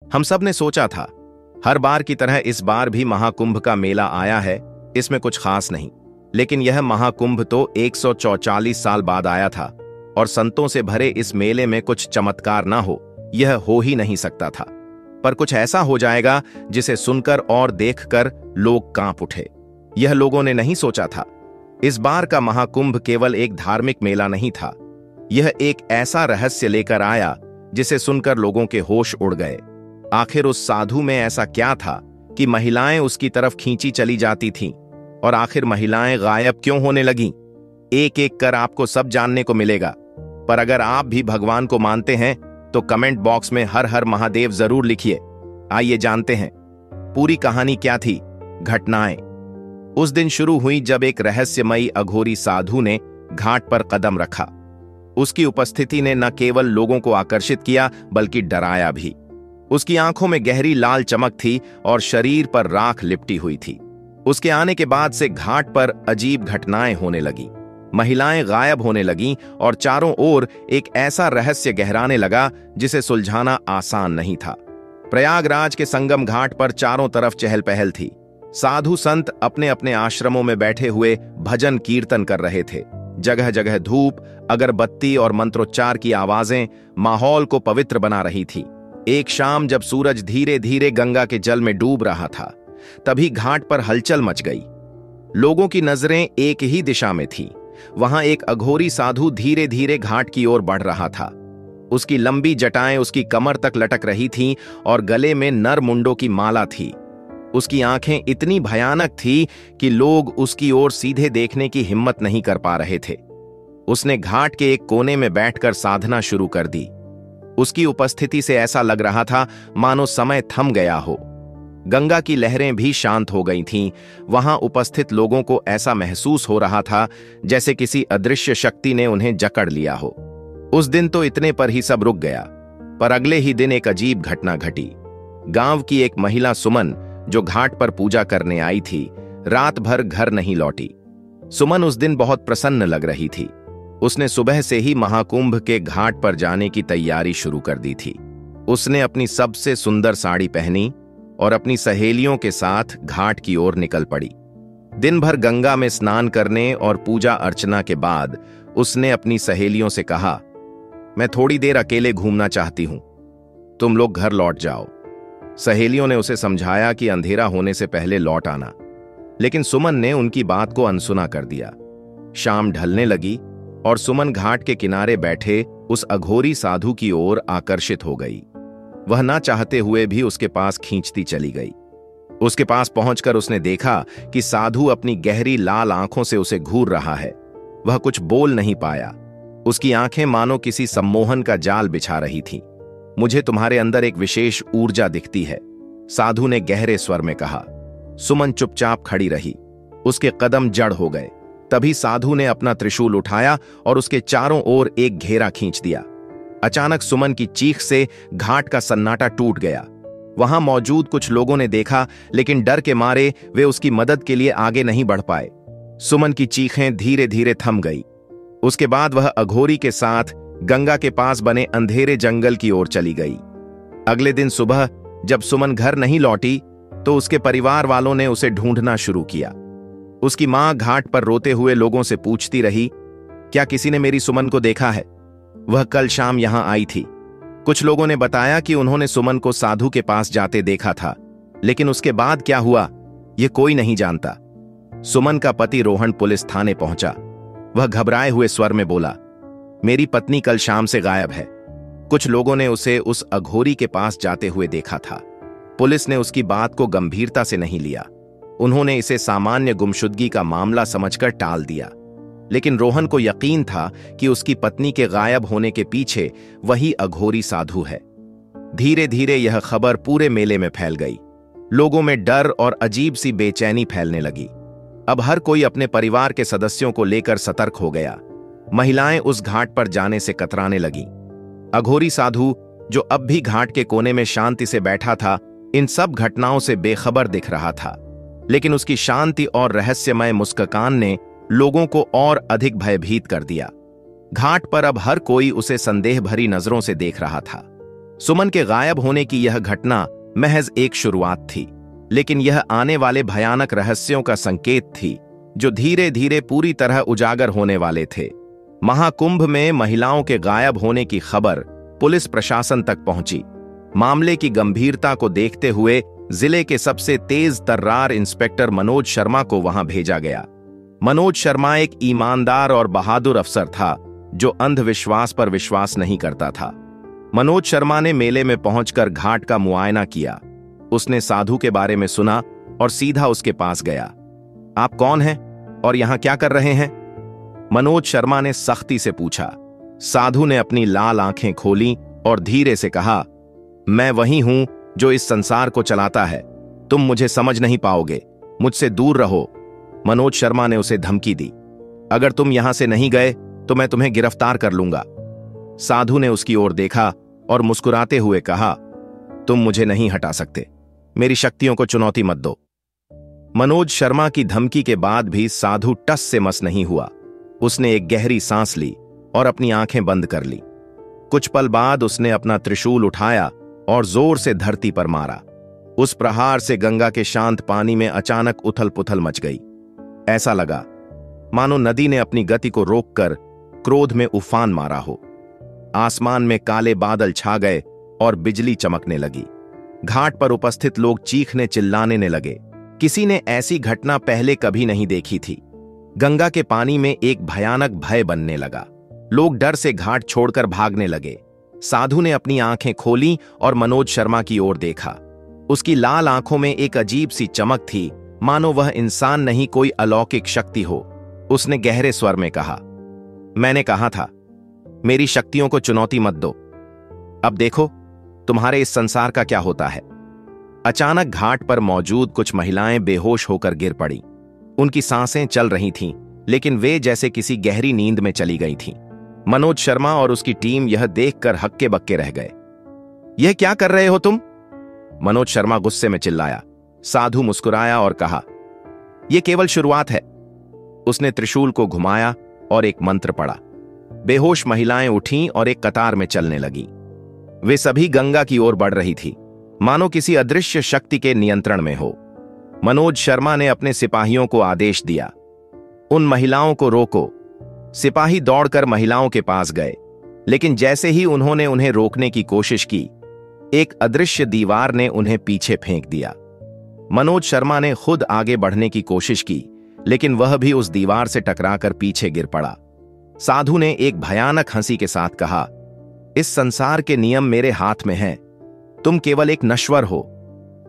हम सब ने सोचा था, हर बार की तरह इस बार भी महाकुंभ का मेला आया है, इसमें कुछ खास नहीं। लेकिन यह महाकुंभ तो 144 साल बाद आया था और संतों से भरे इस मेले में कुछ चमत्कार ना हो, यह हो ही नहीं सकता था। पर कुछ ऐसा हो जाएगा जिसे सुनकर और देखकर लोग कांप उठे। यह लोगों ने नहीं सोचा था। इस बार का महाकुंभ केवल एक धार्मिक मेला नहीं था, यह एक ऐसा रहस्य लेकर आया जिसे सुनकर लोगों के होश उड़ गए। आखिर उस साधु में ऐसा क्या था कि महिलाएं उसकी तरफ खींची चली जाती थीं, और आखिर महिलाएं गायब क्यों होने लगीं? एक एक कर आपको सब जानने को मिलेगा। पर अगर आप भी भगवान को मानते हैं तो कमेंट बॉक्स में हर हर महादेव जरूर लिखिए। आइए जानते हैं पूरी कहानी क्या थी। घटनाएं उस दिन शुरू हुई जब एक रहस्यमयी अघोरी साधु ने घाट पर कदम रखा। उसकी उपस्थिति ने न केवल लोगों को आकर्षित किया बल्कि डराया भी। उसकी आंखों में गहरी लाल चमक थी और शरीर पर राख लिपटी हुई थी। उसके आने के बाद से घाट पर अजीब घटनाएं होने लगी। महिलाएं गायब होने लगीं और चारों ओर एक ऐसा रहस्य गहराने लगा जिसे सुलझाना आसान नहीं था। प्रयागराज के संगम घाट पर चारों तरफ चहल पहल थी। साधु संत अपने अपने आश्रमों में बैठे हुए भजन कीर्तन कर रहे थे। जगह जगह धूप, अगरबत्ती और मंत्रोच्चार की आवाजें माहौल को पवित्र बना रही थी। एक शाम जब सूरज धीरे धीरे गंगा के जल में डूब रहा था, तभी घाट पर हलचल मच गई। लोगों की नजरें एक ही दिशा में थीं। वहां एक अघोरी साधु धीरे धीरे घाट की ओर बढ़ रहा था। उसकी लंबी जटाएं उसकी कमर तक लटक रही थीं और गले में नर मुंडों की माला थी। उसकी आंखें इतनी भयानक थी कि लोग उसकी ओर सीधे देखने की हिम्मत नहीं कर पा रहे थे। उसने घाट के एक कोने में बैठकर साधना शुरू कर दी। उसकी उपस्थिति से ऐसा लग रहा था मानो समय थम गया हो। गंगा की लहरें भी शांत हो गई थीं। वहां उपस्थित लोगों को ऐसा महसूस हो रहा था जैसे किसी अदृश्य शक्ति ने उन्हें जकड़ लिया हो। उस दिन तो इतने पर ही सब रुक गया, पर अगले ही दिन एक अजीब घटना घटी। गांव की एक महिला सुमन, जो घाट पर पूजा करने आई थी, रात भर घर नहीं लौटी। सुमन उस दिन बहुत प्रसन्न लग रही थी। उसने सुबह से ही महाकुंभ के घाट पर जाने की तैयारी शुरू कर दी थी। उसने अपनी सबसे सुंदर साड़ी पहनी और अपनी सहेलियों के साथ घाट की ओर निकल पड़ी। दिन भर गंगा में स्नान करने और पूजा अर्चना के बाद उसने अपनी सहेलियों से कहा, मैं थोड़ी देर अकेले घूमना चाहती हूं, तुम लोग घर लौट जाओ। सहेलियों ने उसे समझाया कि अंधेरा होने से पहले लौट आना, लेकिन सुमन ने उनकी बात को अनसुना कर दिया। शाम ढलने लगी और सुमन घाट के किनारे बैठे उस अघोरी साधु की ओर आकर्षित हो गई। वह ना चाहते हुए भी उसके पास खींचती चली गई। उसके पास पहुंचकर उसने देखा कि साधु अपनी गहरी लाल आंखों से उसे घूर रहा है। वह कुछ बोल नहीं पाया। उसकी आंखें मानो किसी सम्मोहन का जाल बिछा रही थीं। मुझे तुम्हारे अंदर एक विशेष ऊर्जा दिखती है, साधु ने गहरे स्वर में कहा। सुमन चुपचाप खड़ी रही। उसके कदम जड़ हो गए। तभी साधु ने अपना त्रिशूल उठाया और उसके चारों ओर एक घेरा खींच दिया। अचानक सुमन की चीख से घाट का सन्नाटा टूट गया। वहां मौजूद कुछ लोगों ने देखा, लेकिन डर के मारे वे उसकी मदद के लिए आगे नहीं बढ़ पाए। सुमन की चीखें धीरे धीरे थम गई। उसके बाद वह अघोरी के साथ गंगा के पास बने अंधेरे जंगल की ओर चली गई। अगले दिन सुबह जब सुमन घर नहीं लौटी तो उसके परिवार वालों ने उसे ढूंढना शुरू किया। उसकी मां घाट पर रोते हुए लोगों से पूछती रही, क्या किसी ने मेरी सुमन को देखा है? वह कल शाम यहां आई थी। कुछ लोगों ने बताया कि उन्होंने सुमन को साधु के पास जाते देखा था, लेकिन उसके बाद क्या हुआ यह कोई नहीं जानता। सुमन का पति रोहन पुलिस थाने पहुंचा। वह घबराए हुए स्वर में बोला, मेरी पत्नी कल शाम से गायब है। कुछ लोगों ने उसे उस अघोरी के पास जाते हुए देखा था। पुलिस ने उसकी बात को गंभीरता से नहीं लिया। उन्होंने इसे सामान्य गुमशुदगी का मामला समझकर टाल दिया। लेकिन रोहन को यकीन था कि उसकी पत्नी के गायब होने के पीछे वही अघोरी साधु है। धीरे धीरे यह खबर पूरे मेले में फैल गई। लोगों में डर और अजीब सी बेचैनी फैलने लगी। अब हर कोई अपने परिवार के सदस्यों को लेकर सतर्क हो गया। महिलाएं उस घाट पर जाने से कतराने लगीं। अघोरी साधु, जो अब भी घाट के कोने में शांति से बैठा था, इन सब घटनाओं से बेखबर दिख रहा था। लेकिन उसकी शांति और रहस्यमय मुस्कान ने लोगों को और अधिक भयभीत कर दिया। घाट पर अब हर कोई उसे संदेह भरी नजरों से देख रहा था। सुमन के गायब होने की यह घटना महज एक शुरुआत थी, लेकिन यह आने वाले भयानक रहस्यों का संकेत थी जो धीरे धीरे पूरी तरह उजागर होने वाले थे। महाकुंभ में महिलाओं के गायब होने की खबर पुलिस प्रशासन तक पहुंची। मामले की गंभीरता को देखते हुए जिले के सबसे तेज तर्रार इंस्पेक्टर मनोज शर्मा को वहां भेजा गया। मनोज शर्मा एक ईमानदार और बहादुर अफसर था जो अंधविश्वास पर विश्वास नहीं करता था। मनोज शर्मा ने मेले में पहुंचकर घाट का मुआयना किया। उसने साधु के बारे में सुना और सीधा उसके पास गया। आप कौन हैं और यहां क्या कर रहे हैं? मनोज शर्मा ने सख्ती से पूछा। साधु ने अपनी लाल आंखें खोली और धीरे से कहा, मैं वही हूं जो इस संसार को चलाता है। तुम मुझे समझ नहीं पाओगे, मुझसे दूर रहो। मनोज शर्मा ने उसे धमकी दी, अगर तुम यहां से नहीं गए तो मैं तुम्हें गिरफ्तार कर लूंगा। साधु ने उसकी ओर देखा और मुस्कुराते हुए कहा, तुम मुझे नहीं हटा सकते, मेरी शक्तियों को चुनौती मत दो। मनोज शर्मा की धमकी के बाद भी साधु टस से मस नहीं हुआ। उसने एक गहरी सांस ली और अपनी आंखें बंद कर ली। कुछ पल बाद उसने अपना त्रिशूल उठाया और जोर से धरती पर मारा। उस प्रहार से गंगा के शांत पानी में अचानक उथल पुथल मच गई। ऐसा लगा मानो नदी ने अपनी गति को रोककर क्रोध में उफान मारा हो। आसमान में काले बादल छा गए और बिजली चमकने लगी। घाट पर उपस्थित लोग चीखने चिल्लाने लगे। किसी ने ऐसी घटना पहले कभी नहीं देखी थी। गंगा के पानी में एक भयानक भय बनने लगा। लोग डर से घाट छोड़कर भागने लगे। साधु ने अपनी आंखें खोली और मनोज शर्मा की ओर देखा। उसकी लाल आंखों में एक अजीब सी चमक थी, मानो वह इंसान नहीं कोई अलौकिक शक्ति हो। उसने गहरे स्वर में कहा, मैंने कहा था मेरी शक्तियों को चुनौती मत दो। अब देखो तुम्हारे इस संसार का क्या होता है। अचानक घाट पर मौजूद कुछ महिलाएं बेहोश होकर गिर पड़ी। उनकी सांसें चल रही थीं, लेकिन वे जैसे किसी गहरी नींद में चली गई थीं। मनोज शर्मा और उसकी टीम यह देखकर हक्के बक्के रह गए। यह क्या कर रहे हो तुम? मनोज शर्मा गुस्से में चिल्लाया। साधु मुस्कुराया और कहा, यह केवल शुरुआत है। उसने त्रिशूल को घुमाया और एक मंत्र पढ़ा। बेहोश महिलाएं उठीं और एक कतार में चलने लगीं। वे सभी गंगा की ओर बढ़ रही थी, मानो किसी अदृश्य शक्ति के नियंत्रण में हो। मनोज शर्मा ने अपने सिपाहियों को आदेश दिया, उन महिलाओं को रोको। सिपाही दौड़कर महिलाओं के पास गए, लेकिन जैसे ही उन्होंने उन्हें रोकने की कोशिश की, एक अदृश्य दीवार ने उन्हें पीछे फेंक दिया। मनोज शर्मा ने खुद आगे बढ़ने की कोशिश की, लेकिन वह भी उस दीवार से टकराकर पीछे गिर पड़ा। साधु ने एक भयानक हंसी के साथ कहा, इस संसार के नियम मेरे हाथ में हैं। तुम केवल एक नश्वर हो,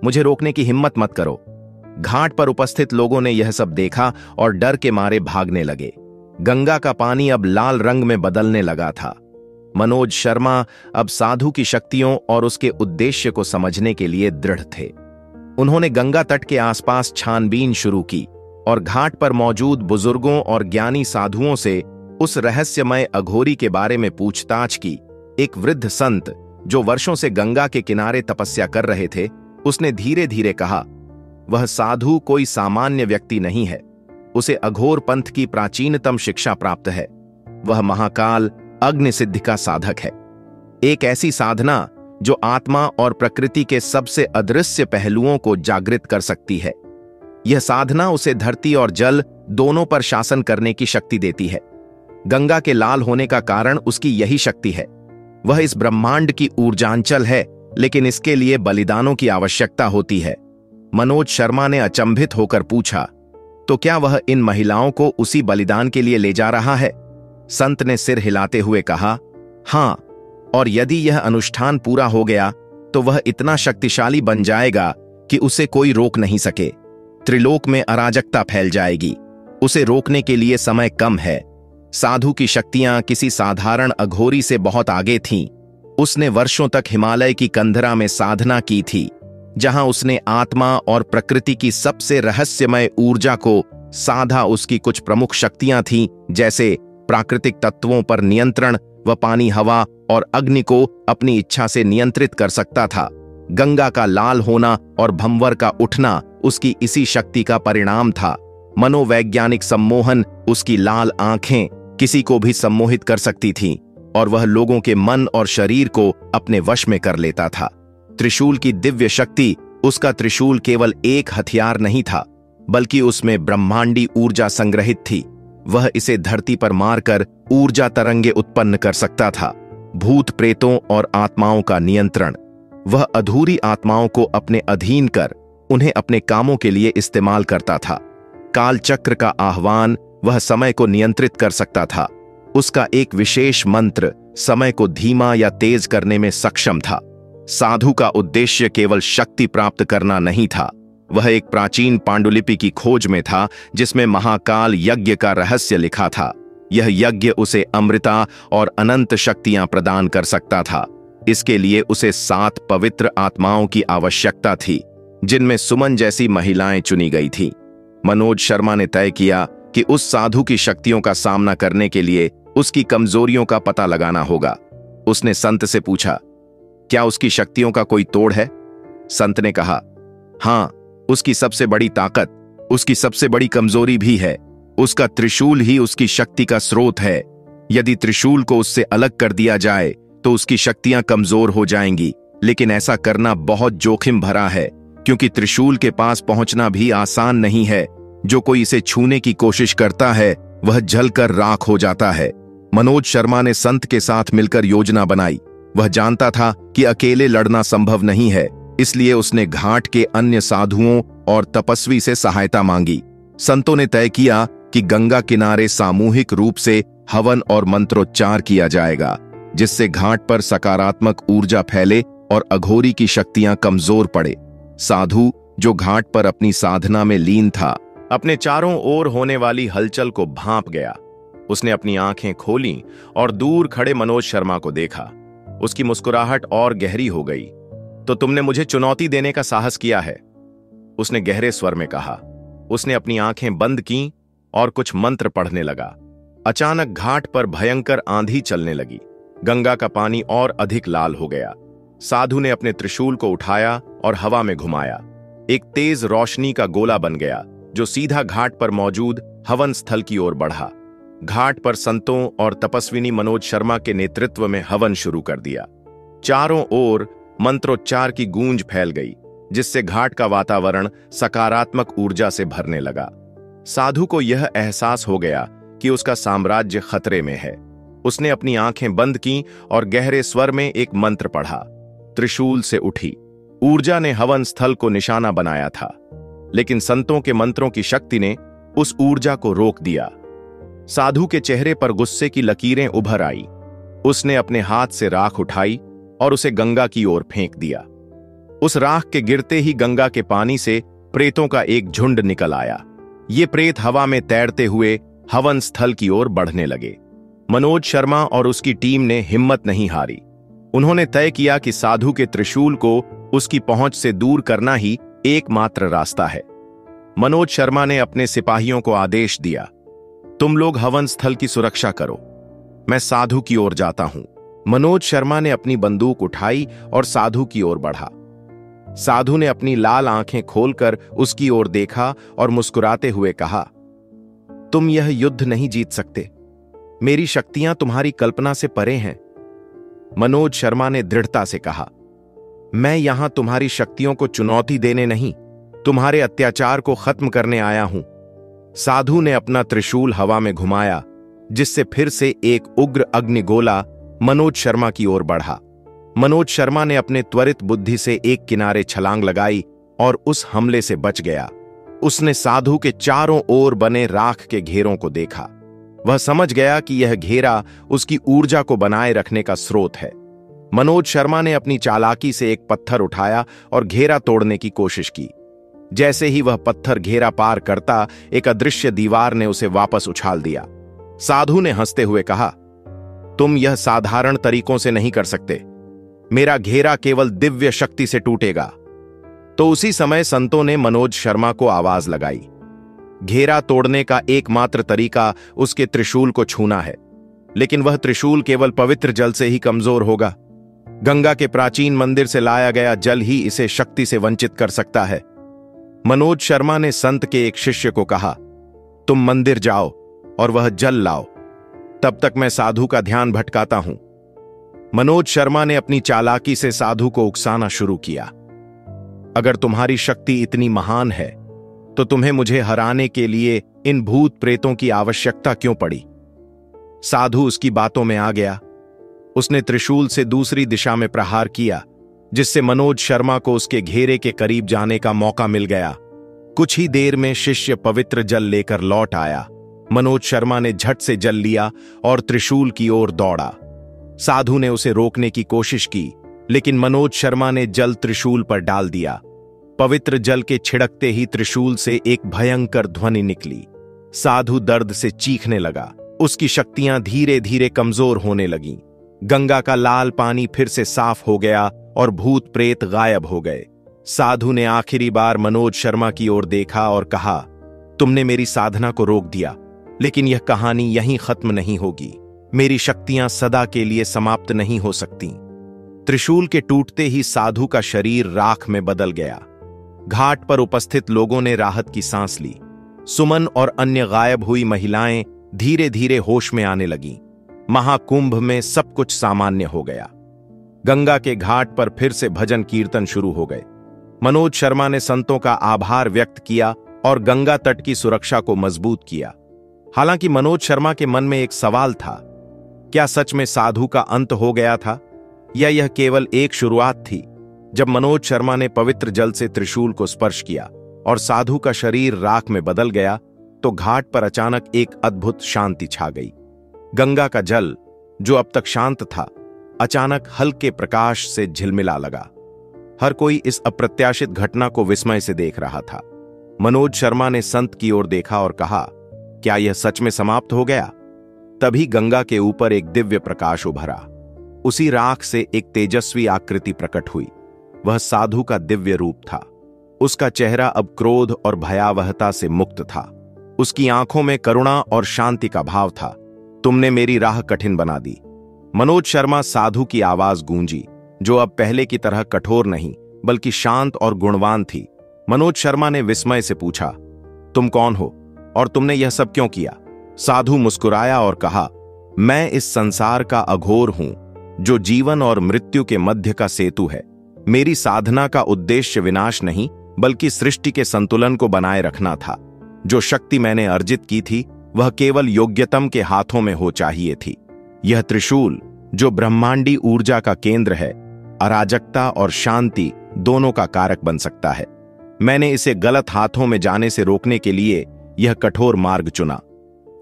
मुझे रोकने की हिम्मत मत करो। घाट पर उपस्थित लोगों ने यह सब देखा और डर के मारे भागने लगे। गंगा का पानी अब लाल रंग में बदलने लगा था। मनोज शर्मा अब साधु की शक्तियों और उसके उद्देश्य को समझने के लिए दृढ़ थे। उन्होंने गंगा तट के आसपास छानबीन शुरू की और घाट पर मौजूद बुजुर्गों और ज्ञानी साधुओं से उस रहस्यमय अघोरी के बारे में पूछताछ की। एक वृद्ध संत जो वर्षों से गंगा के किनारे तपस्या कर रहे थे, उसने धीरे धीरे कहा, वह साधु कोई सामान्य व्यक्ति नहीं है। उसे अघोर पंथ की प्राचीनतम शिक्षा प्राप्त है। वह महाकाल अग्नि सिद्धि का साधक है, एक ऐसी साधना जो आत्मा और प्रकृति के सबसे अदृश्य पहलुओं को जागृत कर सकती है। यह साधना उसे धरती और जल दोनों पर शासन करने की शक्ति देती है। गंगा के लाल होने का कारण उसकी यही शक्ति है। वह इस ब्रह्मांड की ऊर्जांचल है, लेकिन इसके लिए बलिदानों की आवश्यकता होती है। मनोज शर्मा ने अचंभित होकर पूछा, तो क्या वह इन महिलाओं को उसी बलिदान के लिए ले जा रहा है? संत ने सिर हिलाते हुए कहा, हां, और यदि यह अनुष्ठान पूरा हो गया तो वह इतना शक्तिशाली बन जाएगा कि उसे कोई रोक नहीं सके। त्रिलोक में अराजकता फैल जाएगी। उसे रोकने के लिए समय कम है। साधु की शक्तियां किसी साधारण अघोरी से बहुत आगे थीं। उसने वर्षों तक हिमालय की कंधरा में साधना की थी, जहां उसने आत्मा और प्रकृति की सबसे रहस्यमय ऊर्जा को साधा। उसकी कुछ प्रमुख शक्तियां थीं, जैसे प्राकृतिक तत्वों पर नियंत्रण। वह पानी, हवा और अग्नि को अपनी इच्छा से नियंत्रित कर सकता था। गंगा का लाल होना और भंवर का उठना उसकी इसी शक्ति का परिणाम था। मनोवैज्ञानिक सम्मोहन, उसकी लाल आंखें किसी को भी सम्मोहित कर सकती थीं। और वह लोगों के मन और शरीर को अपने वश में कर लेता था। त्रिशूल की दिव्य शक्ति, उसका त्रिशूल केवल एक हथियार नहीं था, बल्कि उसमें ब्रह्मांडी ऊर्जा संग्रहित थी। वह इसे धरती पर मारकर ऊर्जा तरंगे उत्पन्न कर सकता था। भूत प्रेतों और आत्माओं का नियंत्रण, वह अधूरी आत्माओं को अपने अधीन कर उन्हें अपने कामों के लिए इस्तेमाल करता था। काल चक्र का आह्वान, वह समय को नियंत्रित कर सकता था। उसका एक विशेष मंत्र समय को धीमा या तेज करने में सक्षम था। साधु का उद्देश्य केवल शक्ति प्राप्त करना नहीं था, वह एक प्राचीन पांडुलिपि की खोज में था जिसमें महाकाल यज्ञ का रहस्य लिखा था। यह यज्ञ उसे अमृता और अनंत शक्तियां प्रदान कर सकता था। इसके लिए उसे 7 पवित्र आत्माओं की आवश्यकता थी, जिनमें सुमन जैसी महिलाएं चुनी गई थीं। मनोज शर्मा ने तय किया कि उस साधु की शक्तियों का सामना करने के लिए उसकी कमजोरियों का पता लगाना होगा। उसने संत से पूछा, क्या उसकी शक्तियों का कोई तोड़ है? संत ने कहा, हां, उसकी सबसे बड़ी ताकत, उसकी सबसे बड़ी कमजोरी भी है। उसका त्रिशूल ही उसकी शक्ति का स्रोत है। यदि त्रिशूल को उससे अलग कर दिया जाए तो उसकी शक्तियां कमजोर हो जाएंगी, लेकिन ऐसा करना बहुत जोखिम भरा है, क्योंकि त्रिशूल के पास पहुंचना भी आसान नहीं है। जो कोई इसे छूने की कोशिश करता है वह जलकर राख हो जाता है। मनोज शर्मा ने संत के साथ मिलकर योजना बनाई। वह जानता था कि अकेले लड़ना संभव नहीं है, इसलिए उसने घाट के अन्य साधुओं और तपस्वी से सहायता मांगी। संतों ने तय किया कि गंगा किनारे सामूहिक रूप से हवन और मंत्रोच्चार किया जाएगा, जिससे घाट पर सकारात्मक ऊर्जा फैले और अघोरी की शक्तियां कमजोर पड़े। साधु, जो घाट पर अपनी साधना में लीन था, अपने चारों ओर होने वाली हलचल को भांप गया। उसने अपनी आंखें खोलीं और दूर खड़े मनोज शर्मा को देखा। उसकी मुस्कुराहट और गहरी हो गई। तो तुमने मुझे चुनौती देने का साहस किया है, उसने गहरे स्वर में कहा। उसने अपनी आंखें बंद कीं और कुछ मंत्र पढ़ने लगा। अचानक घाट पर भयंकर आंधी चलने लगी। गंगा का पानी और अधिक लाल हो गया। साधु ने अपने त्रिशूल को उठाया और हवा में घुमाया। एक तेज रोशनी का गोला बन गया, जो सीधा घाट पर मौजूद हवन स्थल की ओर बढ़ा। घाट पर संतों और तपस्विनी मनोज शर्मा के नेतृत्व में हवन शुरू कर दिया। चारों ओर मंत्रोच्चार की गूंज फैल गई, जिससे घाट का वातावरण सकारात्मक ऊर्जा से भरने लगा। साधु को यह एहसास हो गया कि उसका साम्राज्य खतरे में है। उसने अपनी आंखें बंद कीं और गहरे स्वर में एक मंत्र पढ़ा। त्रिशूल से उठी ऊर्जा ने हवन स्थल को निशाना बनाया था, लेकिन संतों के मंत्रों की शक्ति ने उस ऊर्जा को रोक दिया। साधु के चेहरे पर गुस्से की लकीरें उभर आई। उसने अपने हाथ से राख उठाई और उसे गंगा की ओर फेंक दिया। उस राख के गिरते ही गंगा के पानी से प्रेतों का एक झुंड निकल आया। ये प्रेत हवा में तैरते हुए हवन स्थल की ओर बढ़ने लगे। मनोज शर्मा और उसकी टीम ने हिम्मत नहीं हारी। उन्होंने तय किया कि साधु के त्रिशूल को उसकी पहुंच से दूर करना ही एकमात्र रास्ता है। मनोज शर्मा ने अपने सिपाहियों को आदेश दिया, तुम लोग हवन स्थल की सुरक्षा करो, मैं साधु की ओर जाता हूं। मनोज शर्मा ने अपनी बंदूक उठाई और साधु की ओर बढ़ा। साधु ने अपनी लाल आंखें खोलकर उसकी ओर देखा और मुस्कुराते हुए कहा, तुम यह युद्ध नहीं जीत सकते, मेरी शक्तियां तुम्हारी कल्पना से परे हैं। मनोज शर्मा ने दृढ़ता से कहा, मैं यहां तुम्हारी शक्तियों को चुनौती देने नहीं, तुम्हारे अत्याचार को खत्म करने आया हूं। साधु ने अपना त्रिशूल हवा में घुमाया, जिससे फिर से एक उग्र अग्निगोला मनोज शर्मा की ओर बढ़ा। मनोज शर्मा ने अपने त्वरित बुद्धि से एक किनारे छलांग लगाई और उस हमले से बच गया। उसने साधु के चारों ओर बने राख के घेरों को देखा। वह समझ गया कि यह घेरा उसकी ऊर्जा को बनाए रखने का स्रोत है। मनोज शर्मा ने अपनी चालाकी से एक पत्थर उठाया और घेरा तोड़ने की कोशिश की। जैसे ही वह पत्थर घेरा पार करता, एक अदृश्य दीवार ने उसे वापस उछाल दिया। साधु ने हंसते हुए कहा, तुम यह साधारण तरीकों से नहीं कर सकते, मेरा घेरा केवल दिव्य शक्ति से टूटेगा। तो उसी समय संतों ने मनोज शर्मा को आवाज लगाई, घेरा तोड़ने का एकमात्र तरीका उसके त्रिशूल को छूना है, लेकिन वह त्रिशूल केवल पवित्र जल से ही कमजोर होगा। गंगा के प्राचीन मंदिर से लाया गया जल ही इसे शक्ति से वंचित कर सकता है। मनोज शर्मा ने संत के एक शिष्य को कहा, तुम मंदिर जाओ और वह जल लाओ। तब तक मैं साधु का ध्यान भटकाता हूं। मनोज शर्मा ने अपनी चालाकी से साधु को उकसाना शुरू किया। अगर तुम्हारी शक्ति इतनी महान है तो तुम्हें मुझे हराने के लिए इन भूत प्रेतों की आवश्यकता क्यों पड़ी? साधु उसकी बातों में आ गया। उसने त्रिशूल से दूसरी दिशा में प्रहार किया, जिससे मनोज शर्मा को उसके घेरे के करीब जाने का मौका मिल गया। कुछ ही देर में शिष्य पवित्र जल लेकर लौट आया। मनोज शर्मा ने झट से जल लिया और त्रिशूल की ओर दौड़ा। साधु ने उसे रोकने की कोशिश की, लेकिन मनोज शर्मा ने जल त्रिशूल पर डाल दिया। पवित्र जल के छिड़कते ही त्रिशूल से एक भयंकर ध्वनि निकली। साधु दर्द से चीखने लगा। उसकी शक्तियां धीरे धीरे कमजोर होने लगीं। गंगा का लाल पानी फिर से साफ हो गया और भूत प्रेत गायब हो गए। साधु ने आखिरी बार मनोज शर्मा की ओर देखा और कहा, तुमने मेरी साधना को रोक दिया, लेकिन यह कहानी यहीं खत्म नहीं होगी। मेरी शक्तियां सदा के लिए समाप्त नहीं हो सकती। त्रिशूल के टूटते ही साधु का शरीर राख में बदल गया। घाट पर उपस्थित लोगों ने राहत की सांस ली। सुमन और अन्य गायब हुई महिलाएं धीरे धीरे होश में आने लगीं। महाकुंभ में सब कुछ सामान्य हो गया। गंगा के घाट पर फिर से भजन कीर्तन शुरू हो गए। मनोज शर्मा ने संतों का आभार व्यक्त किया और गंगा तट की सुरक्षा को मजबूत किया। हालांकि मनोज शर्मा के मन में एक सवाल था, क्या सच में साधु का अंत हो गया था या यह केवल एक शुरुआत थी? जब मनोज शर्मा ने पवित्र जल से त्रिशूल को स्पर्श किया और साधु का शरीर राख में बदल गया, तो घाट पर अचानक एक अद्भुत शांति छा गई। गंगा का जल, जो अब तक शांत था, अचानक हल्के प्रकाश से झिलमिला लगा। हर कोई इस अप्रत्याशित घटना को विस्मय से देख रहा था। मनोज शर्मा ने संत की ओर देखा और कहा, क्या यह सच में समाप्त हो गया? तभी गंगा के ऊपर एक दिव्य प्रकाश उभरा। उसी राख से एक तेजस्वी आकृति प्रकट हुई। वह साधु का दिव्य रूप था। उसका चेहरा अब क्रोध और भयावहता से मुक्त था। उसकी आंखों में करुणा और शांति का भाव था। तुमने मेरी राह कठिन बना दी। मनोज शर्मा साधु की आवाज गूंजी, जो अब पहले की तरह कठोर नहीं बल्कि शांत और गुणवान थी। मनोज शर्मा ने विस्मय से पूछा, तुम कौन हो और तुमने यह सब क्यों किया? साधु मुस्कुराया और कहा, मैं इस संसार का अघोर हूं, जो जीवन और मृत्यु के मध्य का सेतु है। मेरी साधना का उद्देश्य विनाश नहीं बल्कि सृष्टि के संतुलन को बनाए रखना था। जो शक्ति मैंने अर्जित की थी वह केवल योग्यतम के हाथों में हो चाहिए थी। यह त्रिशूल, जो ब्रह्मांडी ऊर्जा का केंद्र है, अराजकता और शांति दोनों का कारक बन सकता है। मैंने इसे गलत हाथों में जाने से रोकने के लिए यह कठोर मार्ग चुना।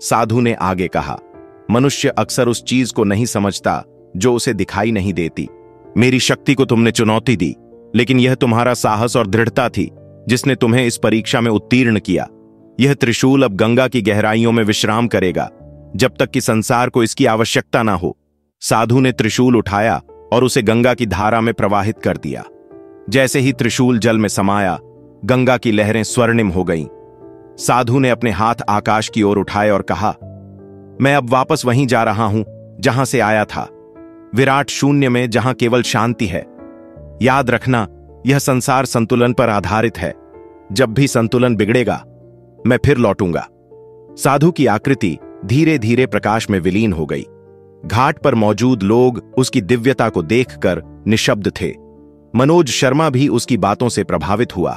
साधु ने आगे कहा, मनुष्य अक्सर उस चीज को नहीं समझता जो उसे दिखाई नहीं देती। मेरी शक्ति को तुमने चुनौती दी, लेकिन यह तुम्हारा साहस और दृढ़ता थी जिसने तुम्हें इस परीक्षा में उत्तीर्ण किया। यह त्रिशूल अब गंगा की गहराइयों में विश्राम करेगा, जब तक कि संसार को इसकी आवश्यकता ना हो। साधु ने त्रिशूल उठाया और उसे गंगा की धारा में प्रवाहित कर दिया। जैसे ही त्रिशूल जल में समाया, गंगा की लहरें स्वर्णिम हो गईं। साधु ने अपने हाथ आकाश की ओर उठाए और कहा, मैं अब वापस वहीं जा रहा हूं जहां से आया था, विराट शून्य में जहां केवल शांति है। याद रखना, यह संसार संतुलन पर आधारित है। जब भी संतुलन बिगड़ेगा, मैं फिर लौटूंगा। साधु की आकृति धीरे धीरे प्रकाश में विलीन हो गई। घाट पर मौजूद लोग उसकी दिव्यता को देखकर निशब्द थे। मनोज शर्मा भी उसकी बातों से प्रभावित हुआ।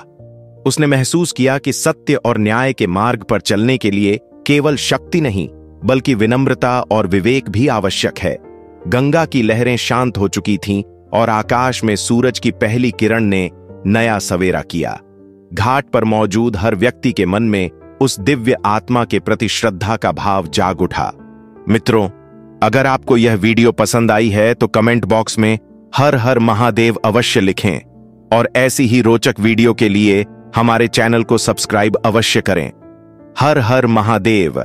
उसने महसूस किया कि सत्य और न्याय के मार्ग पर चलने के लिए केवल शक्ति नहीं बल्कि विनम्रता और विवेक भी आवश्यक है। गंगा की लहरें शांत हो चुकी थीं और आकाश में सूरज की पहली किरण ने नया सवेरा किया। घाट पर मौजूद हर व्यक्ति के मन में उस दिव्य आत्मा के प्रति श्रद्धा का भाव जाग उठा। मित्रों, अगर आपको यह वीडियो पसंद आई है तो कमेंट बॉक्स में हर हर महादेव अवश्य लिखें और ऐसी ही रोचक वीडियो के लिए हमारे चैनल को सब्सक्राइब अवश्य करें। हर हर महादेव।